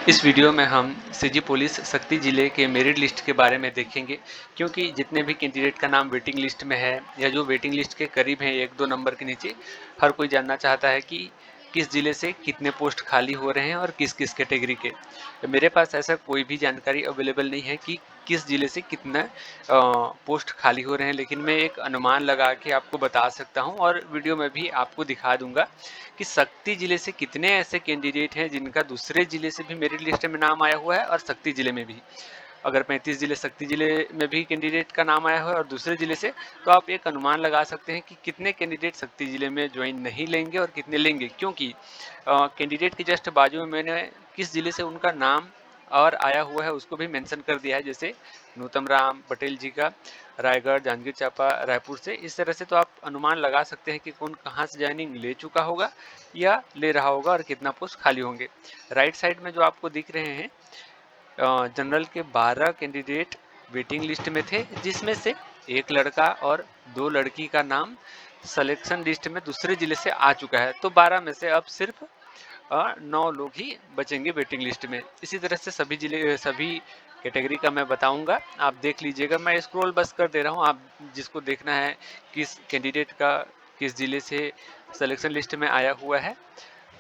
इस वीडियो में हम सिटी पुलिस शक्ति जिले के मेरिट लिस्ट के बारे में देखेंगे, क्योंकि जितने भी कैंडिडेट का नाम वेटिंग लिस्ट में है या जो वेटिंग लिस्ट के करीब हैं 1-2 नंबर के नीचे, हर कोई जानना चाहता है कि किस जिले से कितने पोस्ट खाली हो रहे हैं और किस किस कैटेगरी के। तो मेरे पास ऐसा कोई भी जानकारी अवेलेबल नहीं है कि किस जिले से कितना पोस्ट खाली हो रहे हैं, लेकिन मैं एक अनुमान लगा के आपको बता सकता हूं और वीडियो में भी आपको दिखा दूंगा कि शक्ति जिले से कितने ऐसे कैंडिडेट हैं जिनका दूसरे जिले से भी मेरिट लिस्ट में नाम आया हुआ है और शक्ति जिले में भी। अगर 35 जिले शक्ति जिले में भी कैंडिडेट का नाम आया हुआ है और दूसरे जिले से, तो आप एक अनुमान लगा सकते हैं कि कितने कैंडिडेट शक्ति जिले में ज्वाइन नहीं लेंगे और कितने लेंगे, क्योंकि कैंडिडेट के जस्ट बाजू में मैंने किस जिले से उनका नाम और आया हुआ है उसको भी मेंशन कर दिया है, जैसे नूतम राम पटेल जी का रायगढ़, जांजगीर चांपा, रायपुर से। इस तरह से तो आप अनुमान लगा सकते हैं कि कौन कहाँ से ज्वाइनिंग ले चुका होगा या ले रहा होगा और कितना पोस्ट खाली होंगे। राइट साइड में जो आपको दिख रहे हैं, जनरल के 12 कैंडिडेट वेटिंग लिस्ट में थे, जिसमें से एक लड़का और 2 लड़की का नाम सिलेक्शन लिस्ट में दूसरे जिले से आ चुका है। तो 12 में से अब सिर्फ 9 लोग ही बचेंगे वेटिंग लिस्ट में। इसी तरह से सभी जिले सभी कैटेगरी का मैं बताऊंगा, आप देख लीजिएगा। मैं स्क्रॉल बस कर दे रहा हूं, आप जिसको देखना है किस कैंडिडेट का किस जिले से सिलेक्शन लिस्ट में आया हुआ है,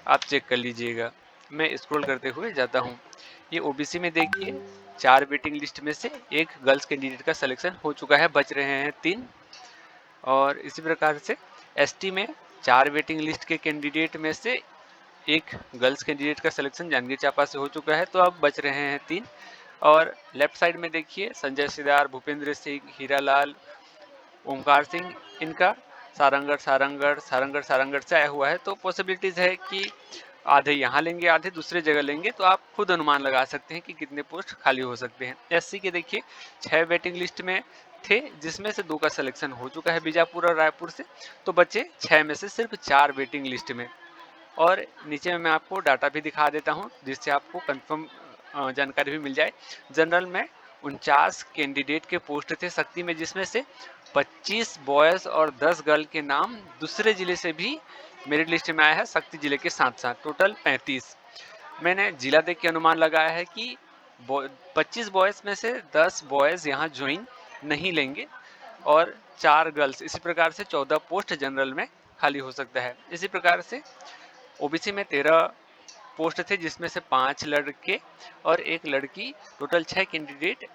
आप चेक कर लीजिएगा। मैं स्क्रॉल करते हुए जाता हूँ। ये ओबीसी में देखिए, 4 वेटिंग लिस्ट में से एक गर्ल्स कैंडिडेट का सिलेक्शन हो चुका है, बच रहे हैं 3। और इसी प्रकार से एसटी में 4 वेटिंग लिस्ट के कैंडिडेट में से एक गर्ल्स कैंडिडेट का सिलेक्शन जांजगीर चांपा से हो चुका है, तो अब बच रहे हैं 3। और लेफ्ट साइड में देखिए, संजय सिदार, भूपेंद्र सिंह, हीरालाल, ओमकार सिंह, इनका सारंगढ़ से आया हुआ है। तो पॉसिबिलिटीज है कि आधे यहाँ लेंगे, आधे दूसरे जगह लेंगे, तो आप खुद अनुमान लगा सकते हैं कि कितने पोस्ट खाली हो सकते हैं। एससी के देखिए 6 वेटिंग लिस्ट में थे, जिसमें से 2 का सिलेक्शन हो चुका है बीजापुर और रायपुर से, तो बचे 6 में से सिर्फ 4 वेटिंग लिस्ट में। और नीचे में मैं आपको डाटा भी दिखा देता हूं, जिससे आपको कंफर्म जानकारी भी मिल जाए। जनरल में 49 कैंडिडेट के पोस्ट थे शक्ति में, जिसमें से 25 बॉयज और 10 गर्ल के नाम दूसरे जिले से भी मेरिट लिस्ट में आया है शक्ति जिले के साथ साथ, टोटल 35। मैंने जिला देख के अनुमान लगाया है कि 25 बॉयज में से 10 बॉयज यहाँ ज्वाइन नहीं लेंगे और 4 गर्ल्स, इसी प्रकार से 14 पोस्ट जनरल में खाली हो सकता है। इसी प्रकार से ओबीसी में 13 पोस्ट थे, जिसमें से 5 लड़के और एक लड़की, टोटल 6 कैंडिडेट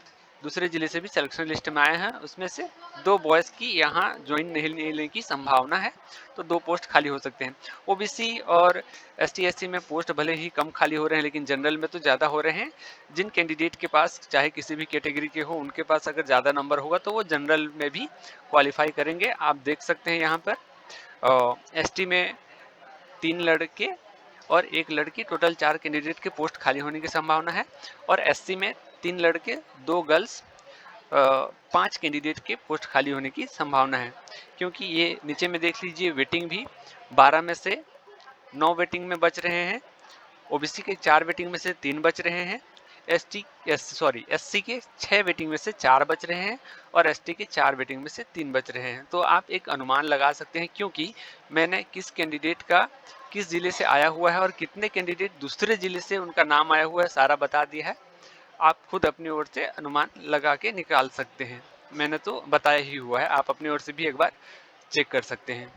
दूसरे जिले से भी सिलेक्शन लिस्ट में आए हैं। उसमें से 2 बॉयज की यहाँ ज्वाइन नहीं लेने की संभावना है, तो 2 पोस्ट खाली हो सकते हैं। ओबीसी और एसटी एससी में पोस्ट भले ही कम खाली हो रहे हैं, लेकिन जनरल में तो ज़्यादा हो रहे हैं। जिन कैंडिडेट के पास चाहे किसी भी कैटेगरी के हो, उनके पास अगर ज़्यादा नंबर होगा तो वो जनरल में भी क्वालिफाई करेंगे। आप देख सकते हैं यहाँ पर एसटी में 3 लड़के और एक लड़की, टोटल 4 कैंडिडेट के पोस्ट खाली होने की संभावना है। और एससी में 3 लड़के 2 गर्ल्स, 5 कैंडिडेट के पोस्ट खाली होने की संभावना है। क्योंकि ये नीचे में देख लीजिए, वेटिंग भी 12 में से 9 वेटिंग में बच रहे हैं, ओबीसी के 4 वेटिंग में से 3 बच रहे हैं, एससी के 6 वेटिंग में से 4 बच रहे हैं और एसटी के 4 वेटिंग में से 3 बच रहे हैं। तो आप एक अनुमान लगा सकते हैं, क्योंकि मैंने किस कैंडिडेट का किस जिले से आया हुआ है और कितने कैंडिडेट दूसरे जिले से उनका नाम आया हुआ है, सारा बता दिया है। आप खुद अपनी ओर से अनुमान लगा के निकाल सकते हैं। मैंने तो बताया ही हुआ है, आप अपनी ओर से भी एक बार चेक कर सकते हैं।